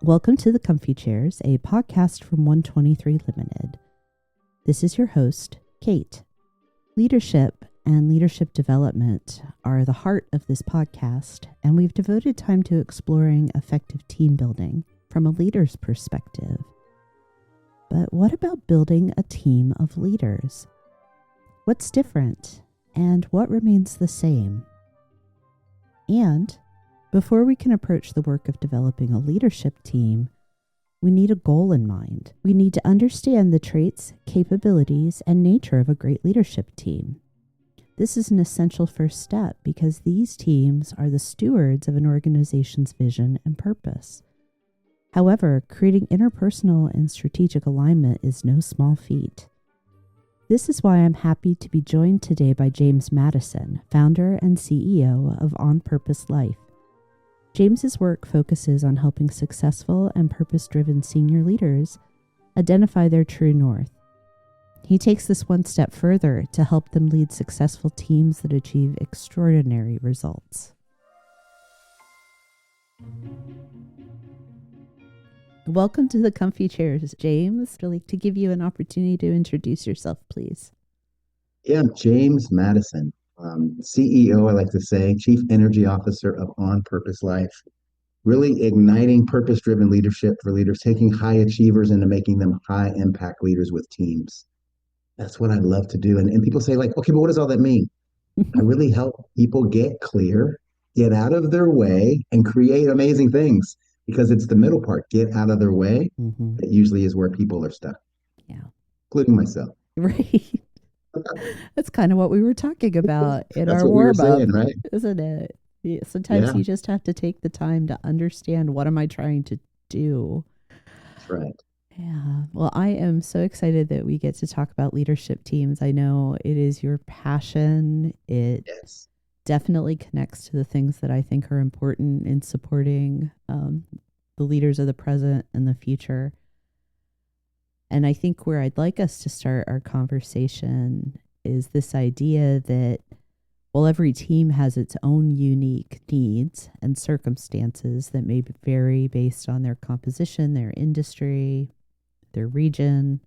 Welcome to The Comfy Chairs, a podcast from 123 Limited. This is your host, Kate. Leadership and leadership development are the heart of this podcast, and we've devoted time to exploring effective team building from a leader's perspective. But what about building a team of leaders? What's different, and what remains the same? And before we can approach the work of developing a leadership team, we need a goal in mind. We need to understand the traits, capabilities, and nature of a great leadership team. This is an essential first step because these teams are the stewards of an organization's vision and purpose. However, creating interpersonal and strategic alignment is no small feat. This is why I'm happy to be joined today by James Madison, founder and CEO of On Purpose Life. James's work focuses on helping successful and purpose-driven senior leaders identify their true north. He takes this one step further to help them lead successful teams that achieve extraordinary results. Welcome to The Comfy Chairs, James. I'd like to give you an opportunity to introduce yourself, please. Yeah, I'm James Madison, CEO, I like to say, Chief Energy Officer of On Purpose Life, really igniting purpose-driven leadership for leaders, taking high achievers into making them high-impact leaders with teams. That's what I love to do. And people say, like, okay, but what does all that mean? I really help people get clear, get out of their way, and create amazing things. Because it's the middle part, get out of their way. That usually is where people are stuck. Yeah. Including myself. Right. That's kind of what we were talking about in our warm-up, right? Isn't it? Yeah, sometimes you just have to take the time to understand, what am I trying to do? That's right. Yeah. Well, I am so excited that we get to talk about leadership teams. I know it is your passion. It definitely connects to the things that I think are important in supporting the leaders of the present and the future. And I think where I'd like us to start our conversation is this idea that while every team has its own unique needs and circumstances that may vary based on their composition, their industry, their region,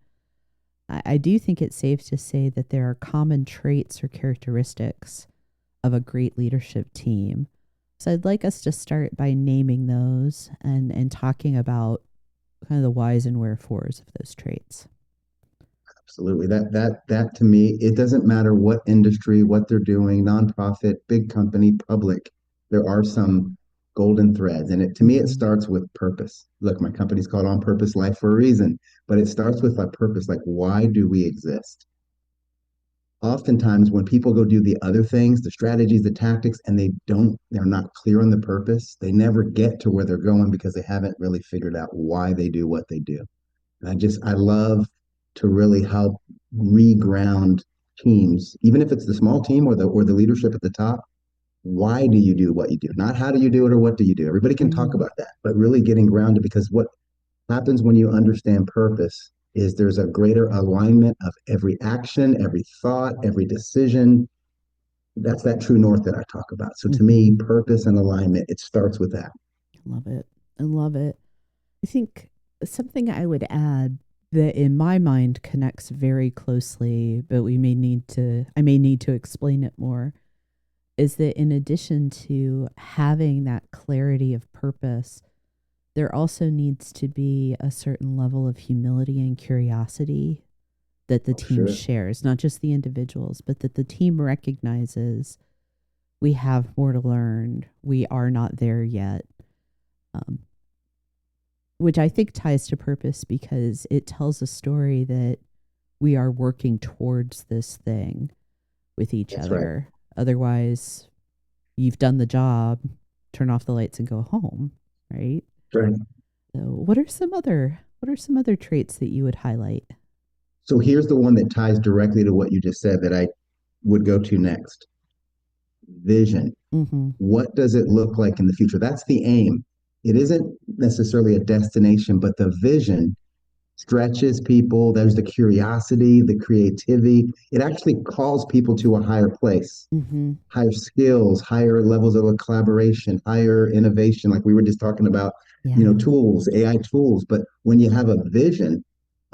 I do think it's safe to say that there are common traits or characteristics of a great leadership team. So I'd like us to start by naming those and talking about kind of the whys and wherefores of those traits. Absolutely. That to me, it doesn't matter what industry, what they're doing, nonprofit, big company, public, there are some golden threads. And to me, it starts with purpose. Look, my company's called On Purpose Life for a reason, but it starts with a purpose, like, why do we exist? Oftentimes when people go do the other things, the strategies, the tactics, and they're not clear on the purpose, they never get to where they're going because they haven't really figured out why they do what they do. And I love to really help reground teams, even if it's the small team or the leadership at the top. Why do you do what you do? Not how do you do it or what do you do? Everybody can talk about that, but really getting grounded, because what happens when you understand purpose is there's a greater alignment of every action, every thought, every decision. That's that true north that I talk about. So to me, purpose and alignment, it starts with that. Love it. I love it. I think something I would add that in my mind connects very closely, but I may need to explain it more, is that in addition to having that clarity of purpose, there also needs to be a certain level of humility and curiosity that the team shares, not just the individuals, but that the team recognizes we have more to learn. We are not there yet, which I think ties to purpose because it tells a story that we are working towards this thing with each other. Right. Otherwise, you've done the job, turn off the lights and go home, right? Right. So what are some other traits that you would highlight? So here's the one that ties directly to what you just said that I would go to next. Vision. What does it look like in the future? That's the aim. It isn't necessarily a destination, but the vision stretches people. There's the curiosity, the creativity. It actually calls people to a higher place, higher skills, higher levels of collaboration, higher innovation. Like we were just talking about Yeah. tools, AI tools. But when you have a vision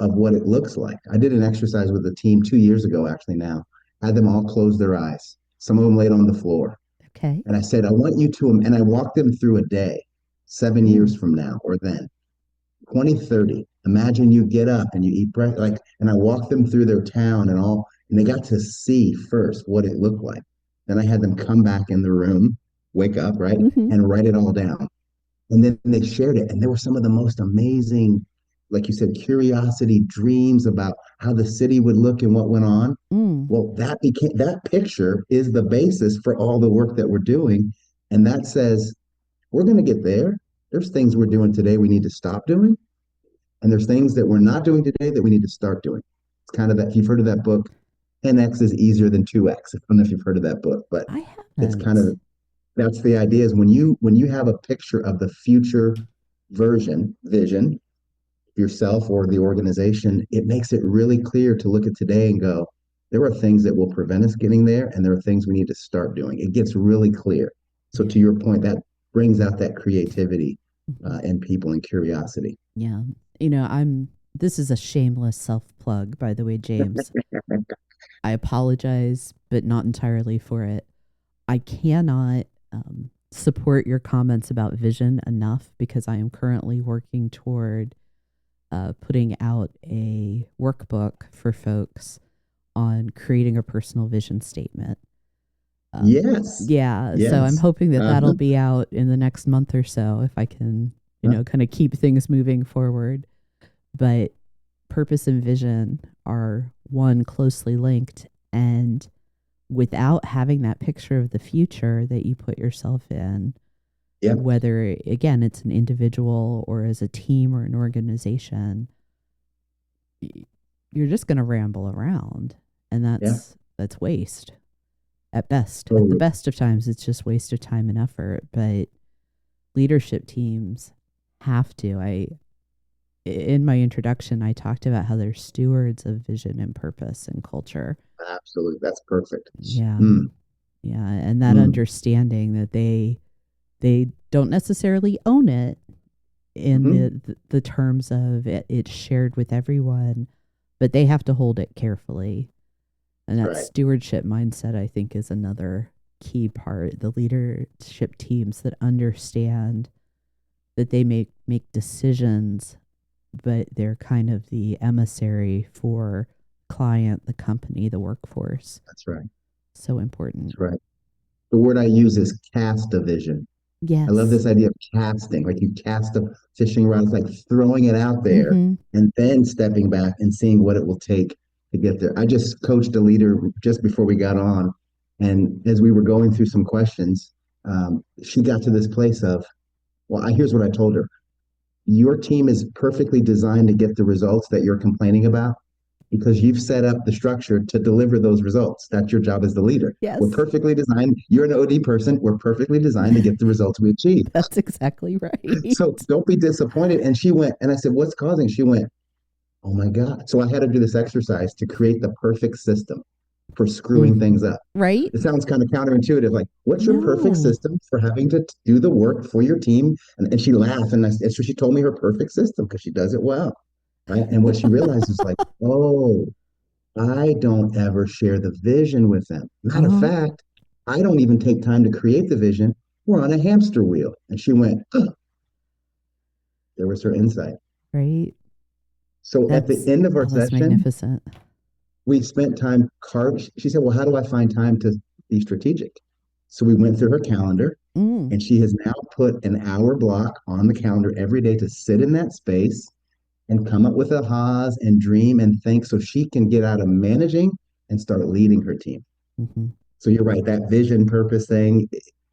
of what it looks like, I did an exercise with a team 2 years ago, actually now, had them all close their eyes. Some of them laid on the floor. Okay. And I said, I want you to, and I walked them through a day, 7 years Mm. from now or then, 2030. Imagine you get up and you eat breakfast, and I walked them through their town and all, and they got to see first what it looked like. Then I had them come back in the room, wake up, right, Hmm. and write it all down. And then they shared it, and there were some of the most amazing, like you said, curiosity, dreams about how the city would look and what went on. Mm. Well, that picture is the basis for all the work that we're doing, and that says we're going to get there. There's things we're doing today we need to stop doing, and there's things that we're not doing today that we need to start doing. It's kind of that, if you've heard of that book, 10x is easier than 2x. I don't know if you've heard of that book, but I it's kind haven't. of, that's the idea, is when you have a picture of the future vision, yourself or the organization, it makes it really clear to look at today and go, there are things that will prevent us getting there, and there are things we need to start doing. It gets really clear. So Yeah. to your point, that brings out that creativity Mhm. in people and curiosity. Yeah. This is a shameless self plug, by the way, James. I apologize, but not entirely for it. I cannot support your comments about vision enough because I am currently working toward putting out a workbook for folks on creating a personal vision statement. Yes, Yeah, so I'm yes. hoping that that'll Uh-huh. be out in the next month or so if I can, Uh, kind of keep things moving forward. But purpose and vision are one closely linked, and without having that picture of the future that you put yourself in, Yep, whether again it's an individual or as a team or an organization, you're just going to ramble around, and yeah, that's waste at best. At the totally. best of times it's just waste of time and effort, but leadership teams have to. I In my introduction I talked about how they're stewards of vision and purpose and culture. Absolutely. That's perfect. Yeah. Mm, Yeah, and that mm, understanding that they don't necessarily own it in hmm. the terms of it's shared with everyone, but they have to hold it carefully. And That's that right. stewardship mindset, I think, is another key part. The leadership teams that understand that they make decisions, but they're kind of the emissary for client, the company, the workforce. That's right. So important. That's right. The word I use is cast a vision. I love Yes. this idea of casting, like you cast a fishing rod, it's like throwing it out there Mm-hmm. and then stepping back and seeing what it will take to get there. I just coached a leader just before we got on, and as we were going through some questions, she got to this place of, well, here's what I told her. Your team is perfectly designed to get the results that you're complaining about because you've set up the structure to deliver those results. That's your job as the leader. We're Yes. perfectly designed. You're an OD person. We're perfectly designed to get the results we achieve. That's exactly right. So don't be disappointed. And she went, and I said, what's causing? She went, oh my God. So I had to do this exercise to create the perfect system for screwing Hmm. things up. Right? It sounds kind of counterintuitive. Like, what's your perfect No. system for having to do the work for your team? And she laughed, and so she told me her perfect system because she does it well. Right. And what she realized is like, oh, I don't ever share the vision with them. Matter of Uh-huh. fact, I don't even take time to create the vision. We're on a hamster wheel. And she went, oh, there was her insight. Right? So at the end of our That's session, magnificent. we spent time She said, well, how do I find time to be strategic? So we went through her calendar, Mm. and she has now put an hour block on the calendar every day to sit in that space and come up with ahas and dream and think so she can get out of managing and start leading her team. Hmm. So you're right, that vision purpose thing,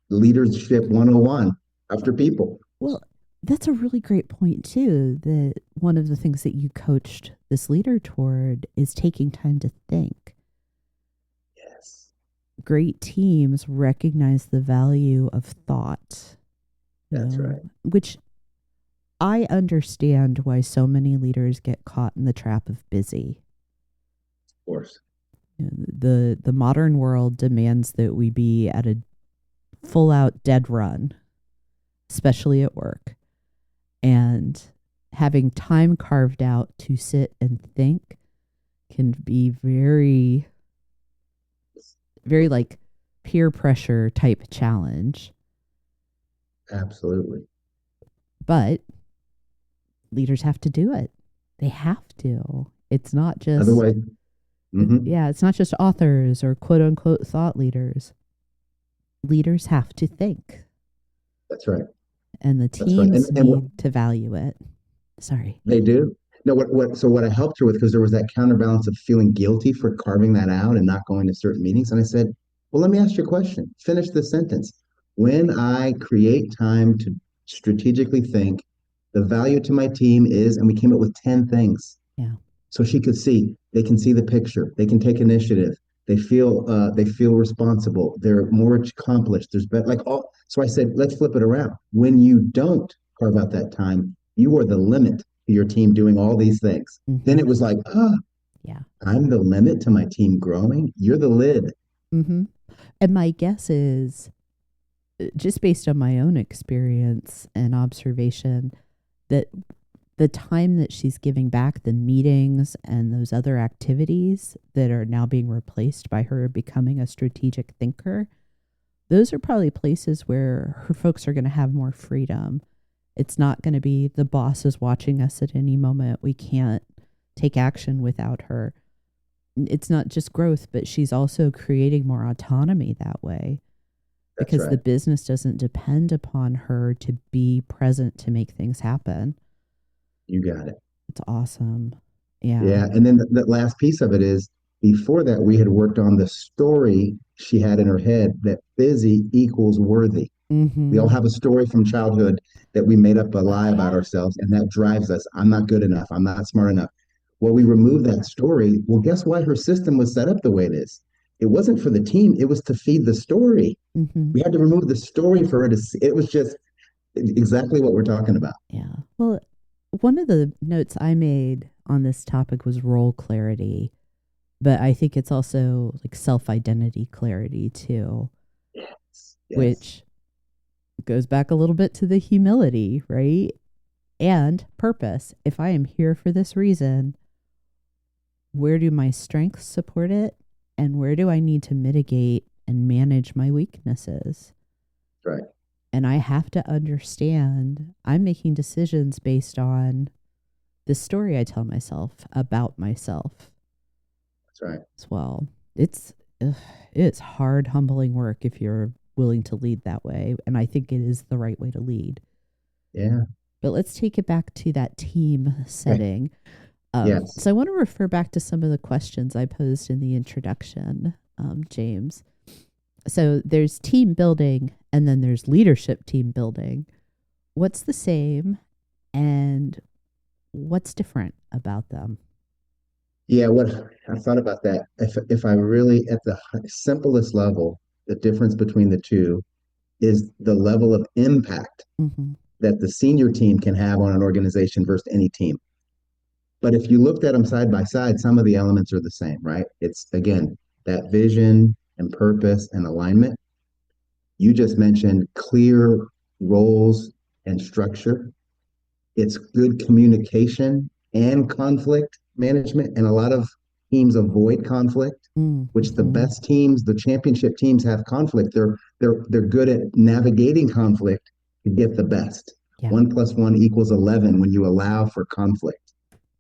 leadership 101 after people. Well, that's a really great point too. That one of the things that you coached this leader toward is taking time to think. Yes, Great teams recognize the value of thought, that's right. Of which I understand why so many leaders get caught in the trap of busy. course. The modern world demands that we be at a full out dead run, especially at work. And having time carved out to sit and think can be very, very like peer pressure type challenge. Absolutely. But leaders have to do it. They have to. It's not just, Otherwise, yeah, it's not just authors or quote unquote thought leaders. Leaders have to think. that's right. And the That's right. teams And need to value it. Sorry. they do. No, what I helped her with, because there was that counterbalance of feeling guilty for carving that out and not going to certain meetings. And I said, well, let me ask you a question. Finish the sentence. When I create time to strategically think, the value to my team is, and we came up with 10 things. Yeah. So she could see, they can see the picture, they can take initiative, they feel responsible, they're more accomplished. There's better, like all. So I said, let's flip it around. When you don't carve out that time, you are the limit to your team doing all these things. Then it was like, yeah, I'm the limit to my team growing. You're the lid. And my guess is, just based on my own experience and observation, that the time that she's giving back, the meetings and those other activities that are now being replaced by her becoming a strategic thinker, those are probably places where her folks are going to have more freedom. It's not going to be the boss is watching us at any moment. We can't take action without her. It's not just growth, but she's also creating more autonomy that way. That's Because right. the business doesn't depend upon her to be present to make things happen. You got it. It's awesome. Yeah. Yeah. And then the last piece of it is, before that, we had worked on the story she had in her head that busy equals worthy. We all have a story from childhood that we made up a lie about ourselves, and that drives us. I'm not good enough. I'm not smart enough. Well, we remove that story. Well, guess why her system was set up the way it is? It wasn't for the team. It was to feed the story. We had to remove the story for her to see. It was just exactly what we're talking about. Yeah. Well, one of the notes I made on this topic was role clarity, but I think it's also like self-identity clarity too, Yes. which goes back a little bit to the humility, right? And purpose. If I am here for this reason, where do my strengths support it? And where do I need to mitigate and manage my weaknesses? Right. And I have to understand I'm making decisions based on the story I tell myself about myself. That's right. As well. It's hard, humbling work if you're willing to lead that way. And I think it is the right way to lead. Yeah. But let's take it back to that team setting. Yes. So I want to refer back to some of the questions I posed in the introduction, James. So there's team building and then there's leadership team building. What's the same and what's different about them? Yeah, what I thought about that, if I really, at the simplest level, the difference between the two is the level of impact that the senior team can have on an organization versus any team. But if you looked at them side by side, some of the elements are the same, right? It's, again, that vision and purpose and alignment. You just mentioned clear roles and structure. It's good communication and conflict management. And a lot of teams avoid conflict, which the best teams, the championship teams, have conflict. They're good at navigating conflict to get the best. Yeah. 1 + 1 = 11 when you allow for conflict,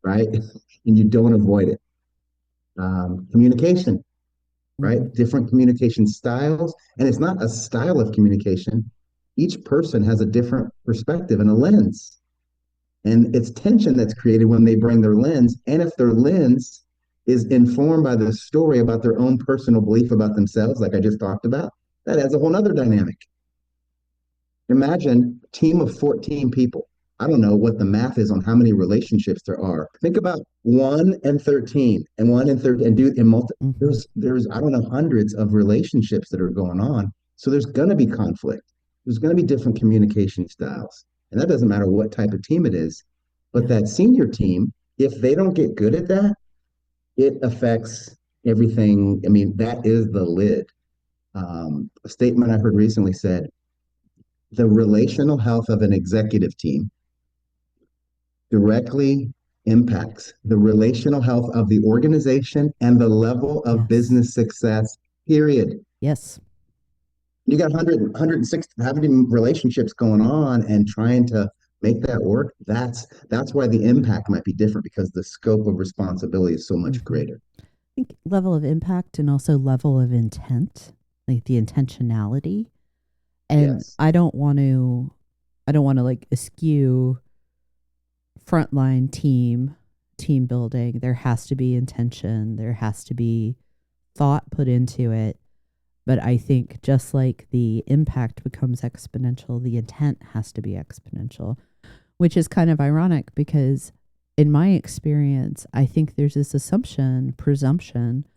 right? And you don't avoid it. Communication, right? Different communication styles. And it's not a style of communication. Each person has a different perspective and a lens. And it's tension that's created when they bring their lens. And if their lens is informed by the story about their own personal belief about themselves, like I just talked about, that adds a whole other dynamic. Imagine a team of 14 people. I don't know what the math is on how many relationships there are. Think about 1 and 13 and 1 and 13 and do in multi. There's I don't know, hundreds of relationships that are going on. So there's going to be conflict. There's going to be different communication styles. And that doesn't matter what type of team it is. But that senior team, if they don't get good at that, it affects everything. I mean, that is the lid. A statement I heard recently said, the relational health of an executive team directly impacts the relational health of the organization and the level of Yes. business success, period. Yes. You got 160 having relationships going on and trying to make that work. That's why the impact might be different because the scope of responsibility is so much Mm-hmm. greater. I think level of impact and also level of intent, like the intentionality. And Yes. I don't want to like eschew frontline team building. There has to be intention. There has to be thought put into it. But I think just like the impact becomes exponential, the intent has to be exponential, which is kind of ironic because in my experience, I think there's this presumption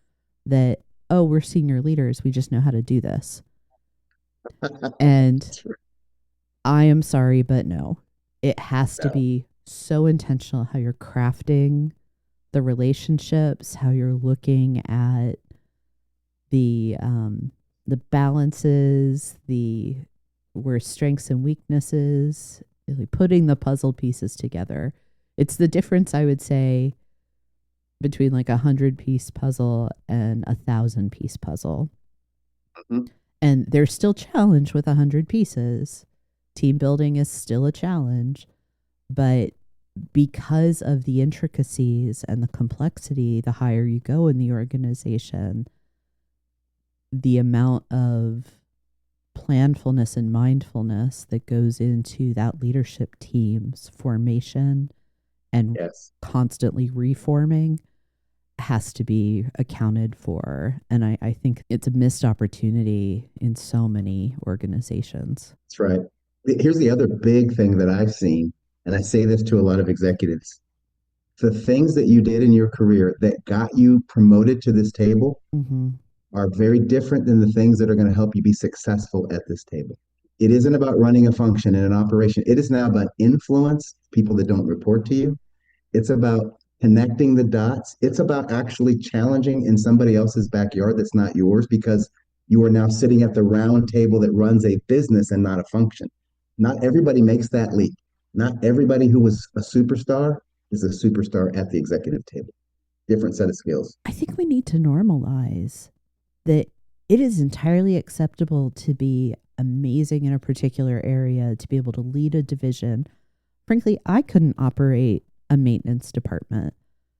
that, oh, we're senior leaders. We just know how to do this. And I am sorry, but no, it has to No. be so intentional how you're crafting the relationships, how you're looking at the balances, the where strengths and weaknesses, really putting the puzzle pieces together. It's the difference, I would say, between like 100-piece puzzle and 1,000-piece puzzle. Mm-hmm. And there's still challenge with 100 pieces. Team building is still a challenge, but because of the intricacies and the complexity, the higher you go in the organization, the amount of planfulness and mindfulness that goes into that leadership team's formation and Yes. constantly reforming has to be accounted for. And I think it's a missed opportunity in so many organizations. That's right. Here's the other big thing that I've seen, and I say this to a lot of executives. The things that you did in your career that got you promoted to this table Mm-hmm. are very different than the things that are going to help you be successful at this table. It isn't about running a function and an operation. It is now about influence, people that don't report to you. It's about connecting the dots. It's about actually challenging in somebody else's backyard that's not yours because you are now sitting at the round table that runs a business and not a function. Not everybody makes that leap. Not everybody who was a superstar is a superstar at the executive table. Different set of skills. I think we need to normalize that it is entirely acceptable to be amazing in a particular area, to be able to lead a division. Frankly, I couldn't operate a maintenance department.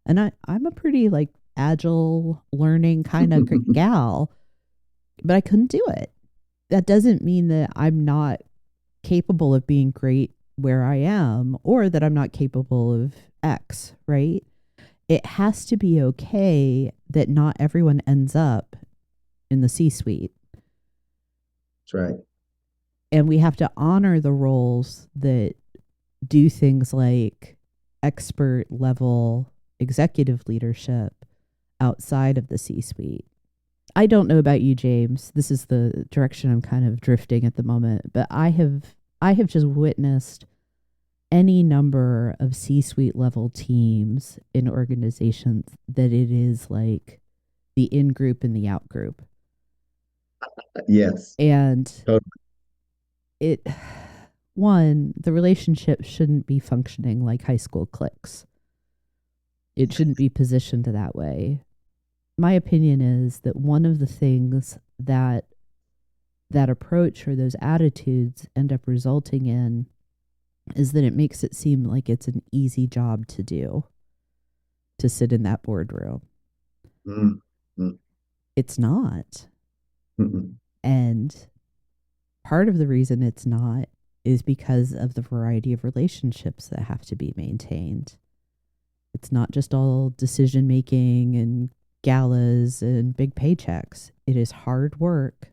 And I'm a pretty like agile learning kind of gal, but I couldn't do it. That doesn't mean that I'm not capable of being great where I am or that I'm not capable of X, right? It has to be okay that not everyone ends up in the C-suite. That's right. And we have to honor the roles that do things like expert level executive leadership outside of the C-suite. I don't know about you, James. This is the direction I'm kind of drifting at the moment, but I have just witnessed any number of C-suite level teams in organizations that it is like the in group and the out group. Yes. And Totally. the relationship shouldn't be functioning like high school cliques. It shouldn't be positioned that way. My opinion is that one of the things that approach or those attitudes end up resulting in is that it makes it seem like it's an easy job to do, to sit in that boardroom. Mm-hmm. It's not. Mm-hmm. And part of the reason it's not is because of the variety of relationships that have to be maintained. It's not just all decision making and galas and big paychecks. It is hard work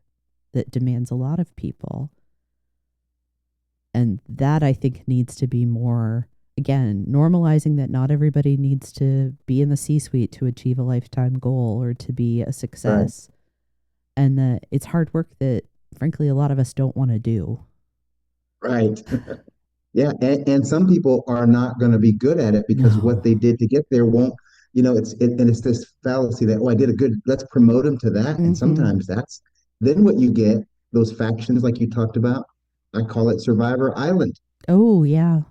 that demands a lot of people. And that I think needs to be more, again, normalizing that not everybody needs to be in the C-suite to achieve a lifetime goal or to be a success. Right. And that it's hard work that, frankly, a lot of us don't want to do. Right. Yeah. And some people are not going to be good at it because what they did to get there won't, and it's this fallacy that, oh, I did a good, let's promote them to that. Mm-hmm. And sometimes then what you get, those factions like you talked about, I call it Survivor Island. Oh, yeah.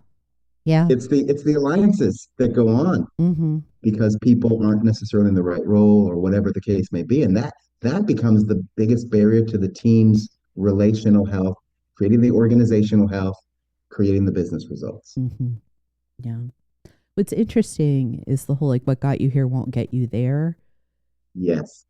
Yeah. It's the alliances that go on Mm-hmm. because people aren't necessarily in the right role or whatever the case may be. And that becomes the biggest barrier to the team's relational health, creating the organizational health, creating the business results. Mm-hmm. Yeah. What's interesting is the whole like what got you here won't get you there Yes.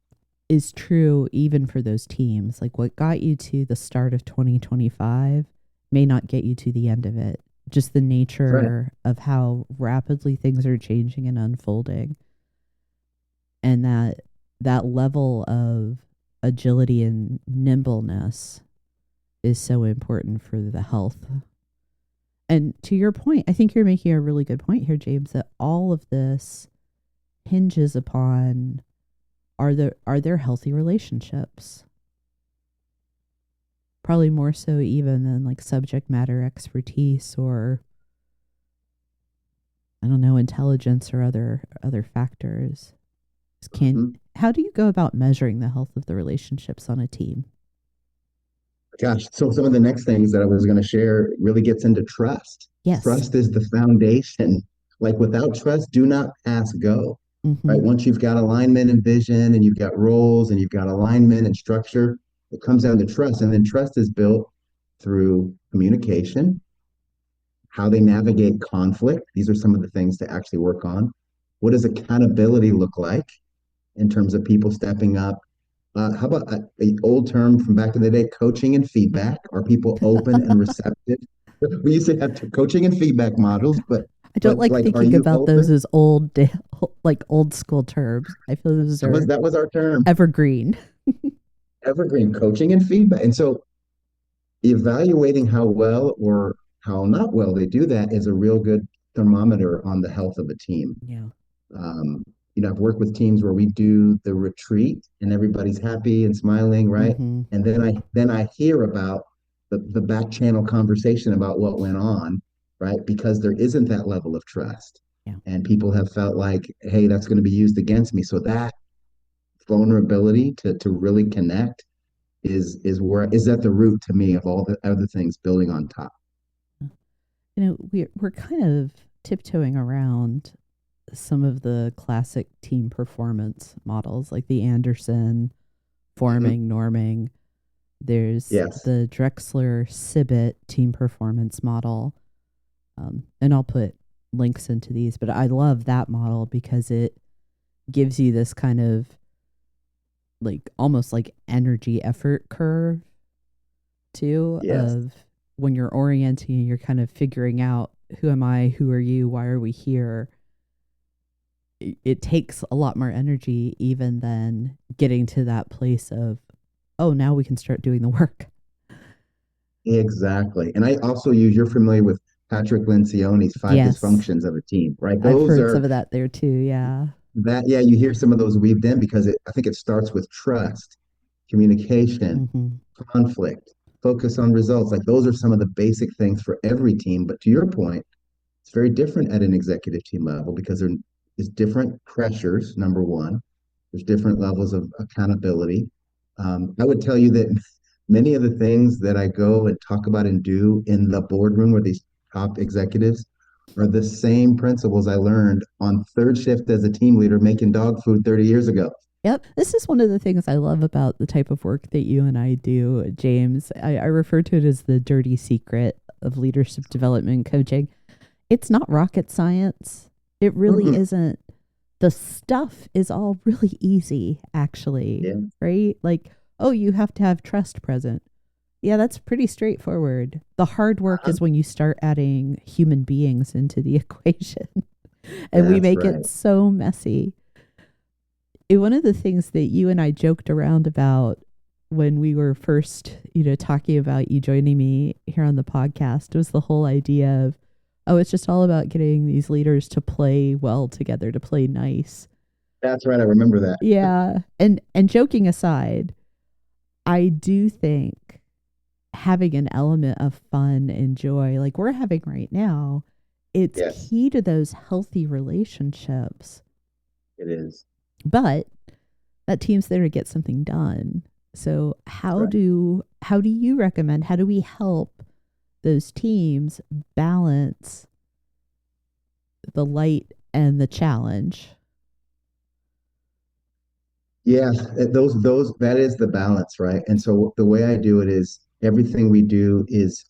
is true even for those teams. Like what got you to the start of 2025 may not get you to the end of it. Just the Right. nature of how rapidly things are changing and unfolding. And that level of agility and nimbleness is so important for the health. And to your point, I think you're making a really good point here, James, that all of this hinges upon are there healthy relationships? Probably more so even than like subject matter expertise or I don't know, intelligence or other factors. Can Mhm. How do you go about measuring the health of the relationships on a team? Gosh, so some of the next things that I was going to share really gets into trust. Yes. Trust is the foundation. Like without trust, do not pass go. Right? Mm-hmm. Once you've got alignment and vision and you've got roles and you've got alignment and structure, it comes down to trust. And then trust is built through communication, how they navigate conflict. These are some of the things to actually work on. What does accountability look like in terms of people stepping up? How about a old term from back in the day, coaching and feedback? Are people open and receptive? We used to have coaching and feedback models, but I don't like like, are thinking you about those open? as like old school terms. I feel those are That was our term, evergreen. evergreen coaching and feedback. And so evaluating how well or how not well they do that is a real good thermometer on the health of a team. Yeah. Um, I've worked with teams where we do the retreat and everybody's happy and smiling, right? Mm-hmm. And then I hear about the back channel conversation about what went on, right? Because there isn't that level of trust. Yeah. And people have felt like, hey, that's going to be used against me. So that vulnerability to really connect is at the root to me of all the other things building on top. We're kind of tiptoeing around some of the classic team performance models like the Anderson Mhm. forming, norming. There's Yes. the Drexler Sibbet team performance model. And I'll put links into these, but I love that model because it gives you this kind of like almost like energy effort curve too Yes. of when you're orienting, you're kind of figuring out who am I, who are you, why are we here. It takes a lot more energy even than getting to that place of, oh, now we can start doing the work. Exactly. And I also you're familiar with Patrick Lencioni's five Yes. dysfunctions of a team, right? I've Those heard some are of that there too. Yeah. yeah, you hear some of those weaved in because I think it starts with trust, communication, Mm-hmm. conflict, focus on results. Like those are some of the basic things for every team. But to your point, it's very different at an executive team level because there is different pressures, number one. There's different levels of accountability. I would tell you that many of the things that I go and talk about and do in the boardroom with these top executives are the same principles I learned on third shift as a team leader making dog food 30 years ago. Yep. This is one of the things I love about the type of work that you and I do, James. I refer to it as the dirty secret of leadership development coaching. It's not rocket science. It really Mm-mm. isn't. The stuff is all really easy, actually, Yeah, right? Like, oh, you have to have trust present. Yeah, that's pretty straightforward. The hard work uh-huh. is when you start adding human beings into the equation and we That's make it right. so messy. One of the things that you and I joked around about when we were first, talking about you joining me here on the podcast was the whole idea of, oh, it's just all about getting these leaders to play well together, to play nice. That's right. I remember that. Yeah. And joking aside, I do think having an element of fun and joy like we're having right now, it's Yes, key to those healthy relationships. it is. But that team's there to get something done. So That's right. how do you recommend, how do we help those teams balance the light and the challenge. Yeah, that is the balance, right? And so the way I do it is everything we do is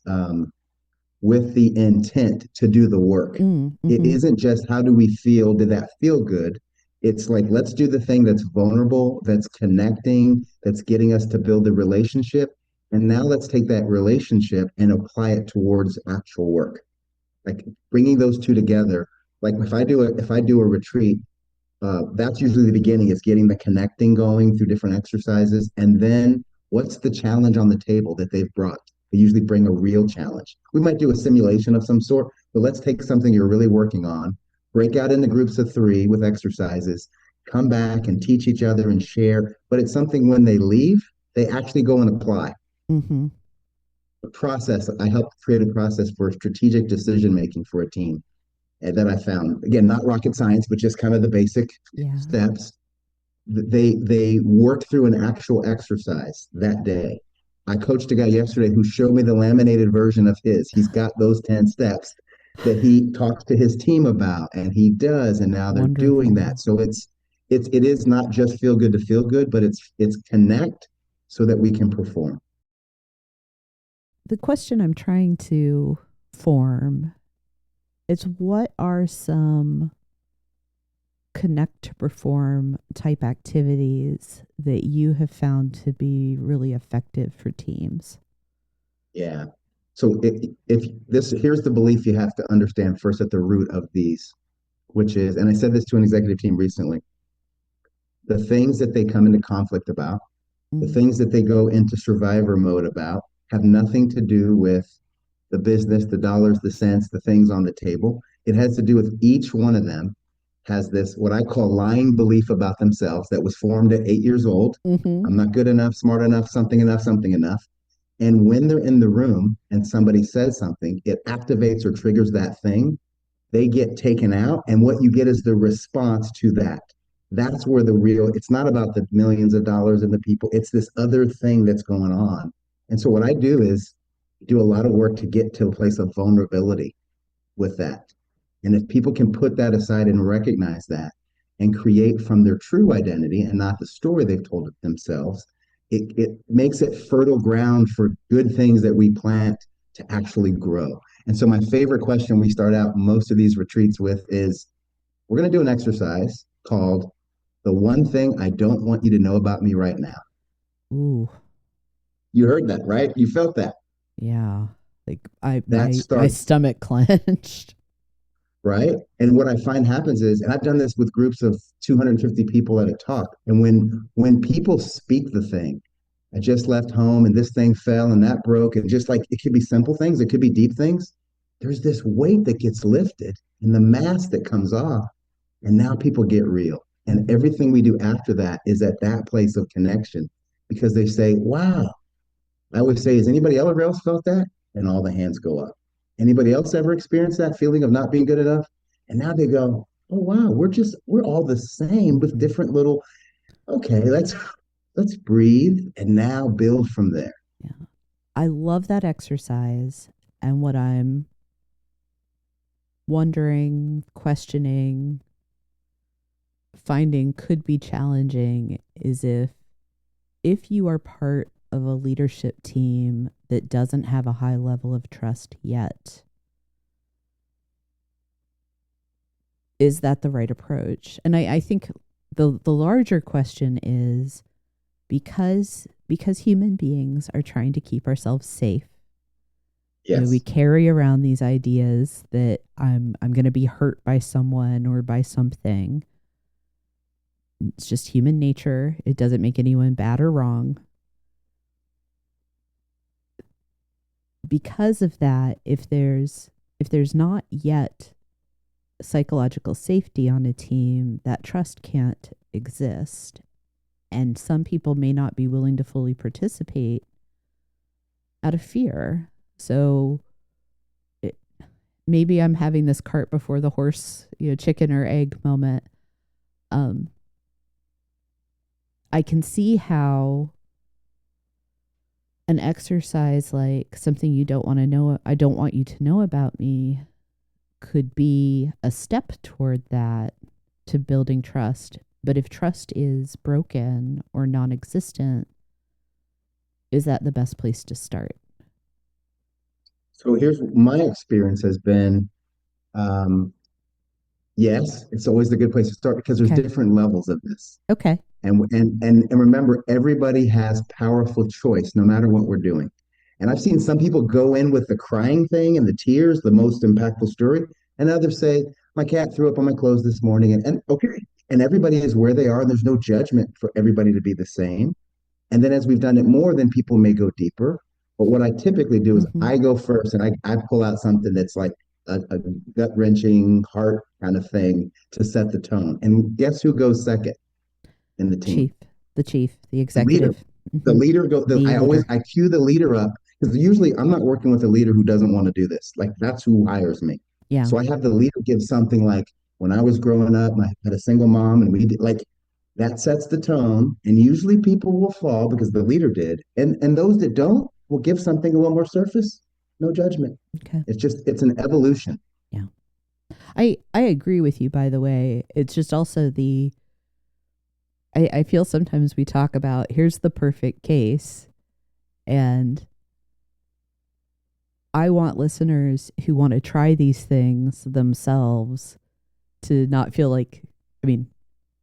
with the intent to do the work. It Mm-hmm. isn't just how do we feel? Did that feel good? It's like, let's do the thing that's vulnerable, that's connecting, that's getting us to build the relationship. And now let's take that relationship and apply it towards actual work. Like bringing those two together. Like if I do a retreat, that's usually the beginning. Is getting the connecting going through different exercises. And then what's the challenge on the table that they've brought? They usually bring a real challenge. We might do a simulation of some sort, but let's take something you're really working on, break out into groups of three with exercises, come back and teach each other and share. But it's something when they leave, they actually go and apply. Mm-hmm. The process, I help create a process for strategic decision making for a team and that I found. Again, not rocket science, but just kind of the basic Yeah. steps. They worked through an actual exercise that day. I coached a guy yesterday who showed me the laminated version of his. He's got those 10 steps that he talks to his team about and he does, and now they're doing that. Wonderful. So it is not just feel good to feel good, but it's connect so that we can perform. The question I'm trying to form is, what are some connect to perform type activities that you have found to be really effective for teams? Yeah. So if this here's the belief you have to understand first at the root of these, which is, and I said this to an executive team recently, the things that they come into conflict about, the Mm. things that they go into survivor mode about have nothing to do with the business, the dollars, the cents, the things on the table. It has to do with each one of them has this, what I call lying belief about themselves that was formed at 8 years old. Mm-hmm. I'm not good enough, smart enough, something enough. And when they're in the room and somebody says something, it activates or triggers that thing. They get taken out. And what you get is the response to that. That's where the real, it's not about the millions of dollars and the people, it's this other thing that's going on. And so what I do is do a lot of work to get to a place of vulnerability with that. And if people can put that aside and recognize that and create from their true identity and not the story they've told themselves, it makes it fertile ground for good things that we plant to actually grow. And so my favorite question we start out most of these retreats with is, we're going to do an exercise called the one thing I don't want you to know about me right now. Ooh, You heard that, right? You felt that. yeah. Like I That my starts stomach clenched. right? And what I find happens is, and I've done this with groups of 250 people at a talk, and when people speak the thing, I just left home and this thing fell and that broke, and just like it could be simple things, it could be deep things. There's this weight that gets lifted and the mask that comes off, and now people get real. And Mm-hmm. everything we do after that is at that place of connection because they say, wow, I always say, has anybody else felt that? And all the hands go up. Anybody else ever experienced that feeling of not being good enough? And now they go, oh wow, we're all the same with Mm-hmm. different little, okay, let's breathe and now build from there. Yeah. I love that exercise. And what I'm wondering, questioning, finding could be challenging is if you are part of a leadership team that doesn't have a high level of trust yet, is that the right approach? And I think the larger question is, because human beings are trying to keep ourselves safe. We Yes. carry around these ideas that I'm going to be hurt by someone or by something. It's just human nature. It doesn't make anyone bad or wrong. Because of that, if there's not yet psychological safety on a team, that trust can't exist. And some people may not be willing to fully participate out of fear. So maybe I'm having this cart before the horse, chicken or egg moment. I can see how an exercise like something you don't want to know, I don't want you to know about me, could be a step toward that, to building trust. But if trust is broken or non-existent, is that the best place to start? So here's my experience has been, um, yes, it's always a good place to start because there's Okay. different levels of this. Okay. And remember, everybody has powerful choice no matter what we're doing. And I've seen some people go in with the crying thing and the tears, the most impactful story, and others say, my cat threw up on my clothes this morning. And okay, and everybody is where they are, and there's no judgment for everybody to be the same. And then as we've done it more, then people may go deeper. But what I typically do is Mm-hmm. I go first and I pull out something that's like a gut wrenching heart kind of thing to set the tone. And guess who goes second in the team? Chief, the The leader. executive. The Mm-hmm. leader go. The leader. I cue the leader up because usually I'm not working with a leader who doesn't want to do this. Like that's who hires me. Yeah. So I have the leader give something like, when I was growing up, I had a single mom, and we did like that sets the tone. And usually people will fall because the leader did, and those that don't will give something a little more surface. No judgment. Okay. It's an evolution. Yeah. I agree with you, by the way. It's just also I feel sometimes we talk about, here's the perfect case, and I want listeners who want to try these things themselves to not feel like, I mean,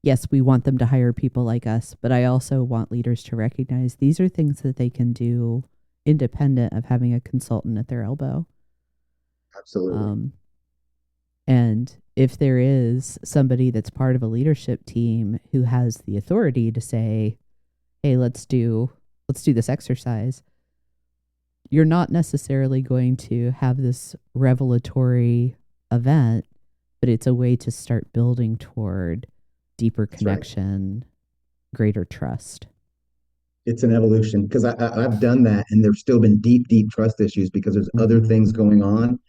yes, we want them to hire people like us, but I also want leaders to recognize these are things that they can do independent of having a consultant at their elbow. Absolutely. And if there is somebody that's part of a leadership team who has the authority to say, hey, let's do this exercise, you're not necessarily going to have this revelatory event, but it's a way to start building toward deeper connection, greater trust. It's an evolution because I've done that, and there's still been deep trust issues because there's other things going on.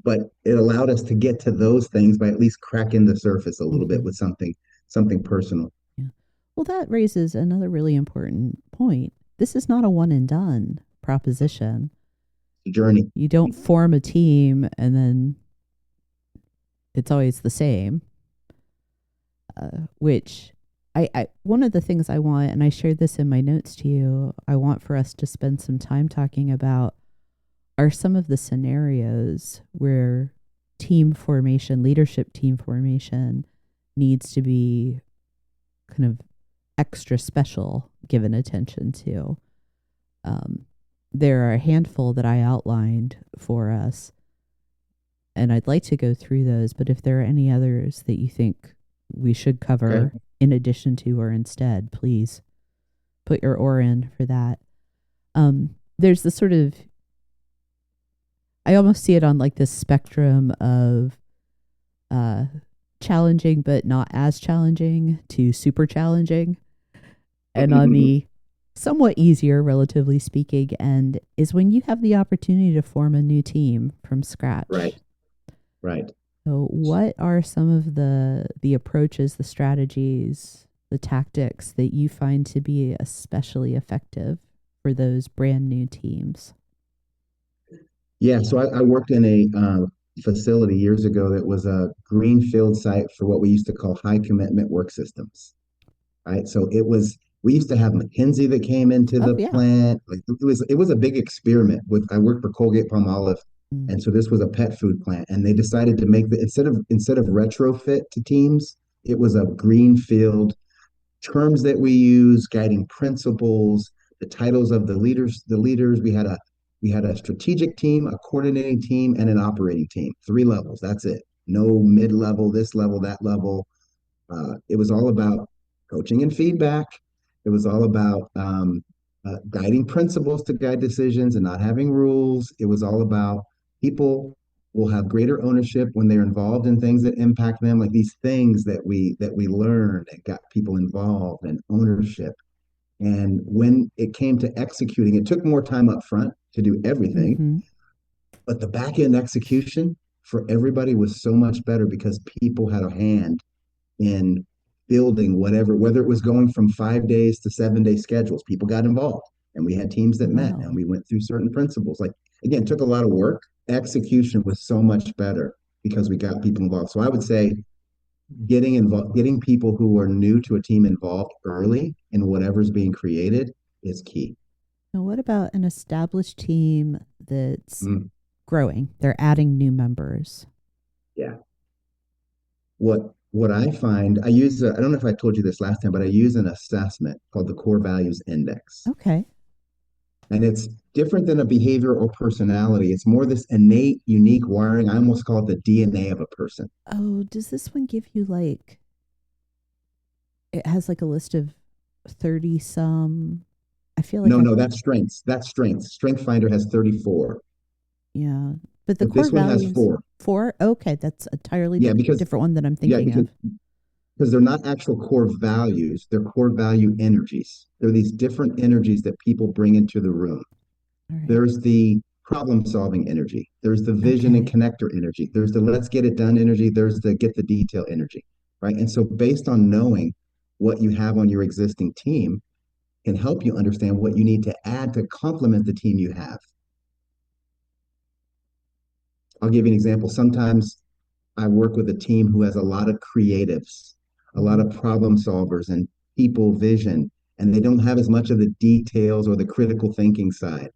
But it allowed us to get to those things by at least cracking the surface a little bit with something personal. Yeah. Well, that raises another really important point. This is not a one and done proposition. Journey. You don't form a team and then it's always the same. Which I one of the things I want, and I shared this in my notes to you, I want for us to spend some time talking about are some of the scenarios where team formation, leadership team formation needs to be kind of extra special given attention to. There are a handful that I outlined for us, and I'd like to go through those, but if there are any others that you think we should cover in addition to or instead, please put your oar in for that. There's the sort of, I almost see it on like this spectrum of challenging but not as challenging to super challenging. And on the somewhat easier, relatively speaking, end is when you have the opportunity to form a new team from scratch. Right. So what are some of the approaches, the strategies, the tactics that you find to be especially effective for those brand new teams? Yeah, so I worked in a facility years ago that was a greenfield site for what we used to call high commitment work systems. Right. So we used to have McKinsey that came into Oh, the yeah. plant. Like it was a big experiment I worked for Colgate Palmolive. And so this was a pet food plant. And they decided to make instead of retrofit to teams, it was a greenfield terms that we use, guiding principles, the titles of the leaders. We had a strategic team, a coordinating team, and an operating team. 3 levels. That's it. No mid level, this level, that level. It was all about coaching and feedback. It was all about guiding principles to guide decisions and not having rules. It was all about people will have greater ownership when they're involved in things that impact them, like these things that we learned that got people involved and ownership. And when it came to executing, it took more time up front to do everything, Mm-hmm. but the back end execution for everybody was so much better because people had a hand in building whether it was going from 5 days to 7 day schedules. People got involved, and we had teams that met, and Wow. we went through certain principles. Like again, it took a lot of work. Execution was so much better. because we got people involved. So I would say getting involved, getting people who are new to a team involved early in whatever's being created is key. Now, what about an established team that's Mm, growing? They're adding new members. yeah. What I find, I don't know if I told you this last time, but I use an assessment called the Core Values Index. Okay. And it's different than a behavior or personality. It's more this innate, unique wiring. I almost call it the DNA of a person. Oh, does this one give you like, it has like a list of 30 some? I feel like No, I've, no, that's strengths. That's strengths. Strength Finder has 34, yeah. But the but core this one has values, four. four? Okay, that's a entirely Yeah, because different one that I'm yeah, thinking of. because they're not actual core values, they're core value energies. They're these different energies that people bring into the room. All right. There's the problem solving energy. There's the vision and Okay. connector energy. There's the let's get it done energy. There's the get the detail energy, right? And so, based on knowing what you have on your existing team, can help you understand what you need to add to complement the team you have. I'll give you an example. Sometimes I work with a team who has a lot of creatives, a lot Mhm. of problem solvers, and people vision, and they don't have as much of the details or the critical thinking side.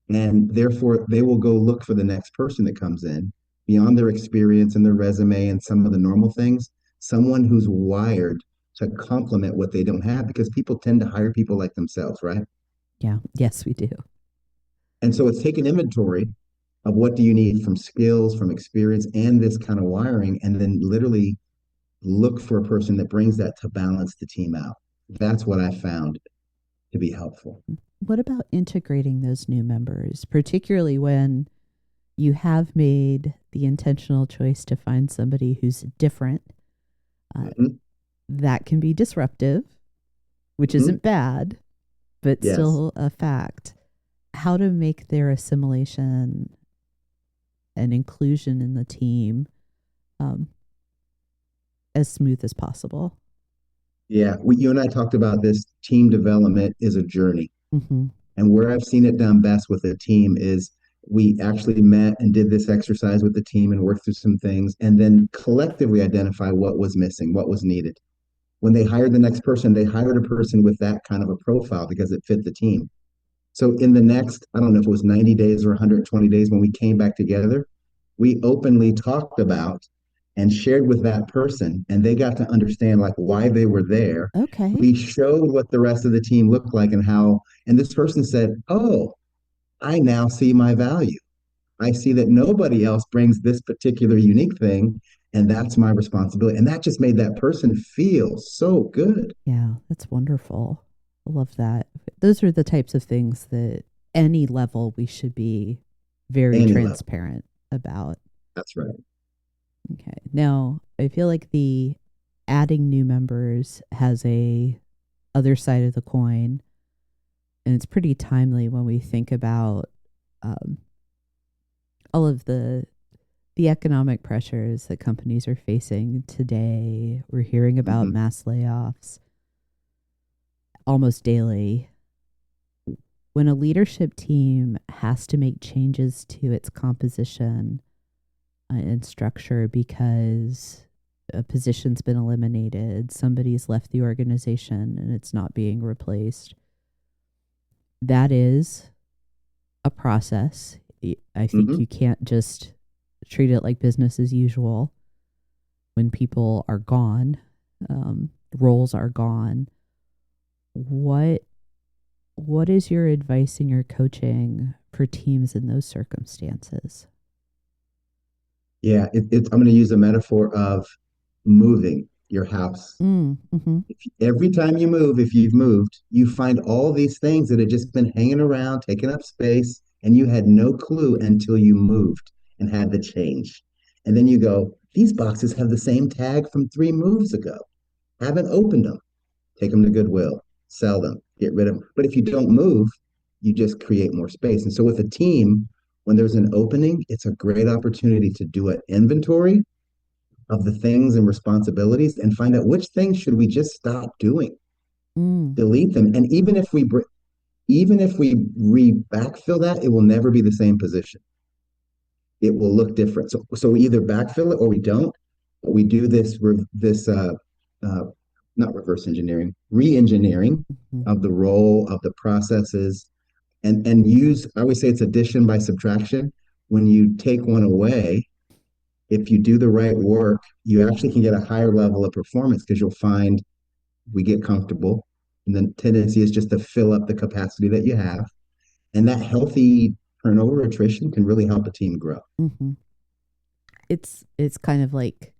And therefore, they will go look for the next person that comes in beyond their experience and their resume and some of the normal things, someone who's wired to complement what they don't have because people tend to hire people like themselves, right? Yeah. Yes, we do. And so it's taking inventory of what do you need from skills, from experience, and this kind of wiring, and then literally look for a person that brings that to balance the team out. That's what I found to be helpful. What about integrating those new members, particularly when you have made the intentional choice to find somebody who's different? Uh, Mm-hmm. that can be disruptive, which Mm-hmm. isn't bad, but Yes. still a fact. How to make their assimilation and inclusion in the team um, as smooth as possible. Yeah. You and I talked about this. Team development is a journey. Mm-hmm. And where I've seen it done best with a team is we actually met and did this exercise with the team and worked through some things and then collectively identify what was missing, what was needed. When they hired the next person, they hired a person with that kind of a profile because it fit the team. So in the next, I don't know if it was 90 days or 120 days when we came back together, we openly talked about and shared with that person, and they got to understand like why they were there. Okay. We showed what the rest of the team looked like and how, and this person said, "Oh, I now see my value. I see that nobody else brings this particular unique thing, and that's my responsibility." And that just made that person feel so good. Yeah, that's wonderful. I love that. Those are the types of things that any level we should be very Any level. transparent about. That's right. Okay. Now, I feel like the adding new members has a other side of the coin, and it's pretty timely when we think about um, all of the economic pressures that companies are facing today. We're hearing about Mm-hmm. mass layoffs almost daily. When a leadership team has to make changes to its composition and structure because a position's been eliminated, somebody's left the organization and it's not being replaced, that is a process. I think Mm-hmm. you can't just treat it like business as usual when people are gone, roles are gone. What what is your advice and your coaching for teams in those circumstances? Yeah, I'm going to use a metaphor of moving your house. Mm-hmm. Every time you move, if you've moved, you find all these things that had just been hanging around, taking up space, and you had no clue until you moved and had the change. And then you go, these boxes have the same tag from 3 moves ago. Haven't opened them. Take them to Goodwill, sell them, get rid of them. But if you don't move, you just create more space. And so with a team, when there's an opening, it's a great opportunity to do an inventory of the things and responsibilities and find out which things should we just stop doing, Mm. delete them. And even if we re backfill that, it will never be the same position. it will look different. So we either backfill it or we don't. But we do uh, not reverse engineering, re-engineering Mhm. of the role of the processes, and use. I always say it's addition by subtraction. When you take one away, if you do the right work, you actually can get a higher level of performance because you'll find we get comfortable. And the tendency is just to fill up the capacity that you have. And that healthy turnover attrition can really help a team grow. Mhm. It's kind of like,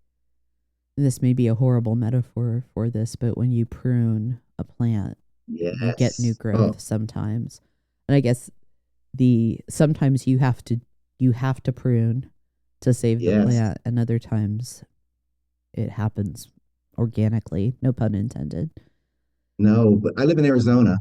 this may be a horrible metaphor for this, but when you prune a plant, you get new Yes. Oh, growth sometimes. And I guess sometimes you have to prune to save the yes. plant, and other times it happens organically, no pun intended. No, but I live in Arizona,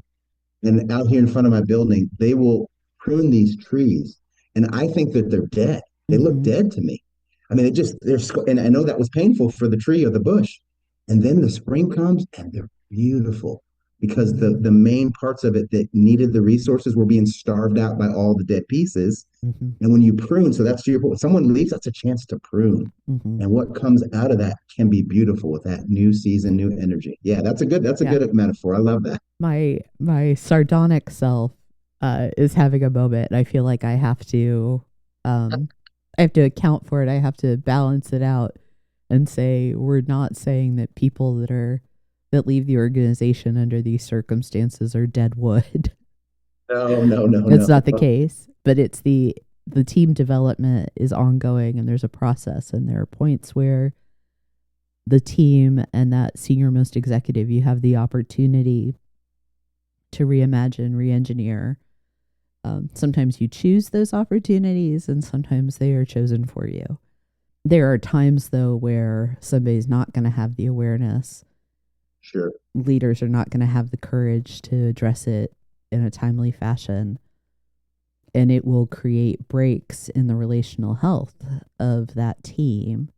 and out here in front of my building, they will prune these trees, and I think that they're dead. They look Mm-hmm. dead to me. I mean, and I know that was painful for the tree or the bush. And then the spring comes, and they're beautiful because the Mm-hmm. main parts of it that needed the resources were being starved out by all the dead pieces. Mm-hmm. And when you prune, so that's to your point. When someone leaves, that's a chance to prune. Mm-hmm. And what comes out of that can be beautiful with that new season, new energy. Yeah, that's a Yeah. good metaphor. I love that. My sardonic self is having a moment, and I feel like I have to account for it. I have to balance it out and say, we're not saying that people that leave the organization under these circumstances are dead wood. No, no, no, That's no. not the case, but it's the team development is ongoing, and there's a process, and there are points where the team and that senior most executive, you have the opportunity to reimagine, re-engineer. Sometimes you choose those opportunities, and sometimes they are chosen for you. There are times, though, where somebody's not going to have the awareness. Sure. Leaders are not going to have the courage to address it in a timely fashion. And it will create breaks in the relational health of that team.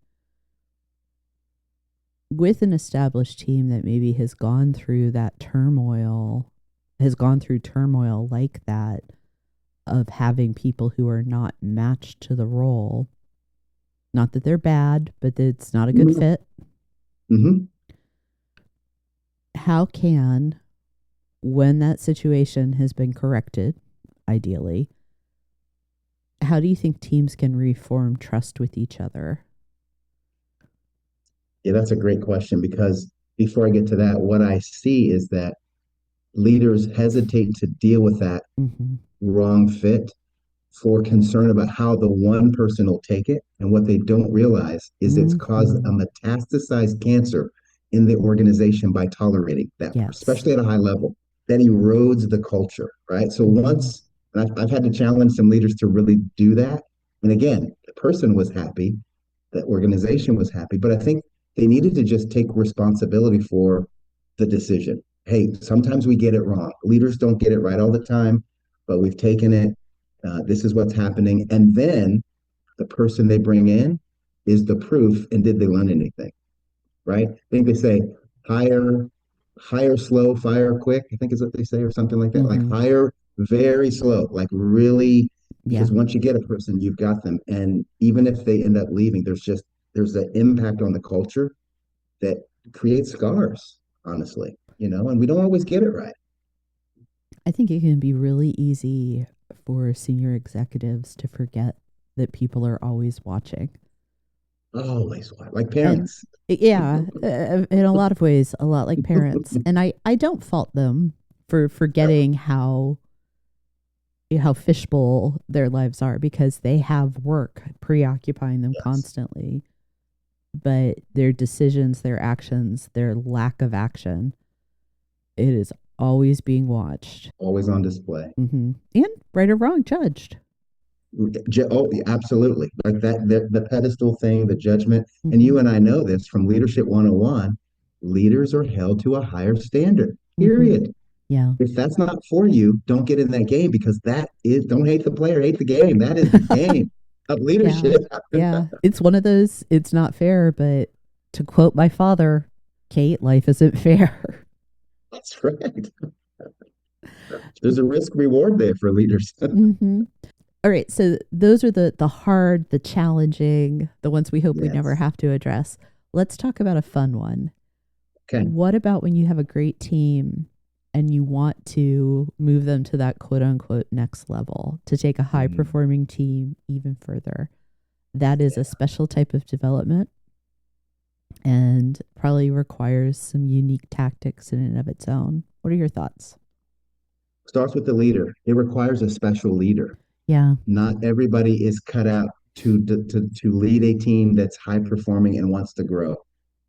With an established team that maybe has gone through turmoil like that, of having people who are not matched to the role. Not that they're bad, but it's not a good fit. Mm-hmm. How can, when that situation has been corrected, ideally, how do you think teams can reform trust with each other? Yeah, that's a great question because before I get to that, what I see is that leaders hesitate to deal with that Mm-hmm. wrong fit for concern about how the one person will take it. And what they don't realize is it's caused a Mm-hmm. metastasized cancer in the organization by tolerating that, Yes. especially at a high level. That erodes the culture, right? So Mm-hmm. and I've had to challenge some leaders to really do that. And again, the person was happy, the organization was happy, but I think they needed to just take responsibility for the decision. Hey, sometimes we get it wrong. Leaders don't get it right all the time, but we've taken it. This is what's happening. And then the person they bring in is the proof. And did they learn anything? Right? I think they say hire, hire slow, fire quick. I think is what they say, or something like that. Like Mm-hmm. hire very slow, like really, Yeah. because once you get a person, you've got them. And even if they end up leaving, there's an impact on the culture that creates scars, honestly, and we don't always get it right. I think it can be really easy for senior executives to forget that people are always watching. Always like And parents. yeah, in a lot of ways, a lot like parents. And I don't fault them for forgetting how fishbowl their lives are, because they have work preoccupying them Yes, constantly. But their decisions, their actions, their lack of action, it is always being watched. always on display. Mm-hmm. And right or wrong, judged. Oh, yeah, absolutely. Like that, the pedestal thing, the judgment. And Mm-hmm. you and I know this from Leadership 101. Leaders are held to a higher standard, Mm-hmm. period. Yeah. If that's not for you, don't get in that game because don't hate the player, hate the game. That is the game of Yeah. leadership. Yeah. It's one of those, it's not fair, but to quote my father, Kate, life isn't fair. That's right. There's a risk reward there for leaders. Mm-hmm. All right. So those are the hard, the challenging, the ones we hope we never Yes. have to address. Let's talk about a fun one. Okay. What about when you have a great team and you want to move them to that quote unquote next level, to take a high Mhm. performing team even further? That is a special type of development and probably requires some unique tactics in and of its own. What are your thoughts? Starts with the leader. It requires a special leader. Yeah. Not everybody is cut out to lead a team that's high performing and wants to grow.